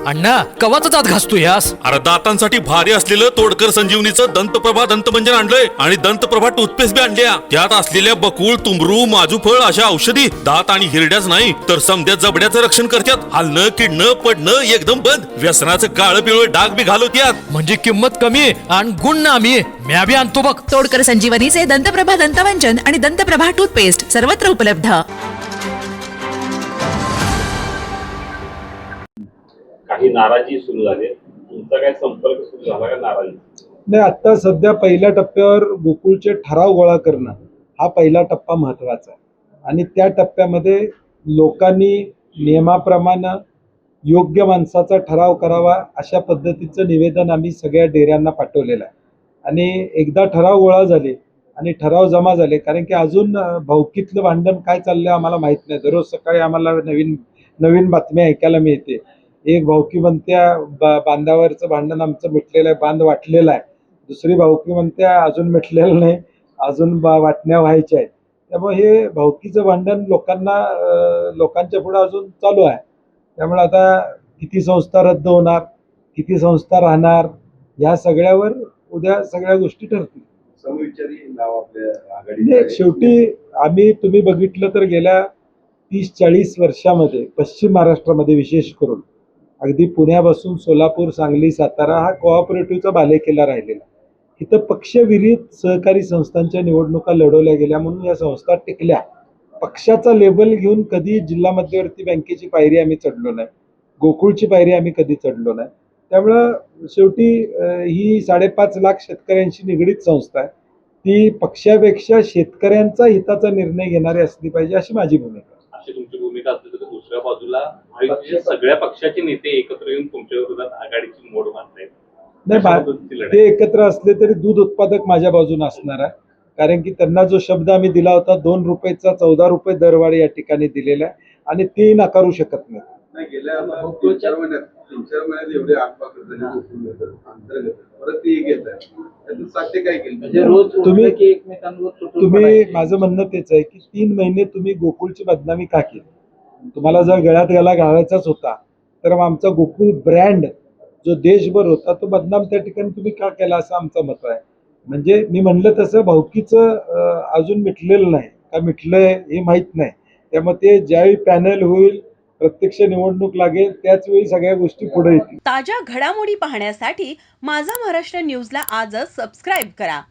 अण्णा कवाचा दात घासतो यास? अरे दातांसाठी भारी असलेलं तोडकर संजीवनीचं दंतप्रभा दंतमंजन आणलंय आणि दंतप्रभा टूथपेस्ट बी आणल्या. त्यात असलेल्या बकुळ, तुंबरू, माजूफळ अशा औषधी दात आणि हिरड्याच नाही तर समद्या जबड्याचं रक्षण करतात. हलणं, किडणं, पडणं एकदम बंद. व्यसनाचं काळं पिवळं डाग बी घालवत्यात. म्हणजे किंमत कमी आणि गुण नामी. म्या बी आणतो बघ. तोडकर संजीवनीचे दंतप्रभा दंतवंजन आणि दंतप्रभा टूथपेस्ट सर्वत्र उपलब्ध. काही नाराजी सुरू झाली, तुमचा काय संपर्क सुरू झाला का नाराजी? नाही, आता सध्या पहिल्या टप्प्यावर गोकुळचे ठराव गोळा करणं हा पहिला टप्पा महत्वाचा आहे. आणि त्या टप्प्यामध्ये लोकांनी नियमाप्रमाणे योग्य माणसाचा ठराव करावा अशा पद्धतीचं निवेदन आम्ही सगळ्या डेऱ्यांना पाठवलेलं आहे. आणि एकदा ठराव गोळा झाले आणि ठराव जमा झाले, कारण की अजून भावकीतलं भांडण काय चाललंय आम्हाला माहीत नाही. दररोज सकाळी आम्हाला नवीन नवीन बातम्या ऐकायला मिळते. एक भावकी म्हणत्या बांधावरचं भांडण आमचं मिटलेलं आहे, बांध वाटलेला आहे. दुसरी भावकी म्हणत्या अजून मिटलेलं नाही, अजून वाटण्या व्हायच्या आहेत. त्यामुळे हे भावकीचं भांडण लोकांच्या पुढे अजून चालू आहे. त्यामुळे आता किती संस्था रद्द होणार, किती संस्था राहणार, या सगळ्यावर उद्या सगळ्या गोष्टी ठरतील. समविचारी नाव आपल्या आघाडी. शेवटी तुम्ही बघितलं तर गेल्या 30-40 वर्षामध्ये पश्चिम महाराष्ट्रामध्ये विशेष करून अगदी पुण्यापासून सोलापूर, सांगली, सातारा हा कोऑपरेटिव्हचा बालेकिल्ला राहिलेला. इथं पक्षविरहित सहकारी संस्थांच्या निवडणुका लढवल्या गेल्या म्हणून या संस्था टिकल्या. पक्षाचा लेबल घेऊन कधी जिल्हा मध्यवर्ती बँकेची पायरी आम्ही चढलो नाही, गोकुळची पायरी आम्ही कधी चढलो नाही. त्यामुळं शेवटी ही 5.5 लाख शेतकऱ्यांशी निगडीत संस्था आहे. ती पक्षापेक्षा शेतकऱ्यांचा हिताचा निर्णय घेणारी असली पाहिजे अशी माझी भूमिका. अशी तुमची भूमिका असली तर दुसऱ्या बाजूला सगळ्या पक्षाचे नेते एकत्र येऊन तुमच्या विरोधात आघाडीची मोड मारतायत. नाही, ते एकत्र असले तरी दूध उत्पादक माझ्या बाजूने असणार आहे. कारण की त्यांना जो शब्द आम्ही दिला होता 2 रुपयाचा 14 रुपये दरवाढ या ठिकाणी दिलेला आहे आणि ते नाकारू शकत नाही. गेल्या 3-4 महिन्यात एवढे आगपाखड अंतर्गत परत ते घेत आहे. साध्य काय केलं तुम्ही माझं म्हणणं तेच आहे की 3 महिने तुम्ही गोकुळची बदनामी का केली? तुम्हाला जर गळ्यात गळा घालायचाच होता तर मग आमचा गोकुळ ब्रँड जो देशभर होता तो बदनाम त्या ठिकाणी तुम्ही का केला असं आमचं मत आहे. म्हणजे मी म्हणलं तसं भावकीचं अजून मिटलेलं नाही का मिटलंय हे माहीत नाही. त्यामुळे ते ज्यावेळी पॅनल होईल, प्रत्यक्ष निवडणूक लागेल, त्याच वेळी सगळ्या गोष्टी पुढे येतील. ताज्या घडामोडी पाहण्यासाठी माझा महाराष्ट्र न्यूजला आजच सबस्क्राईब करा.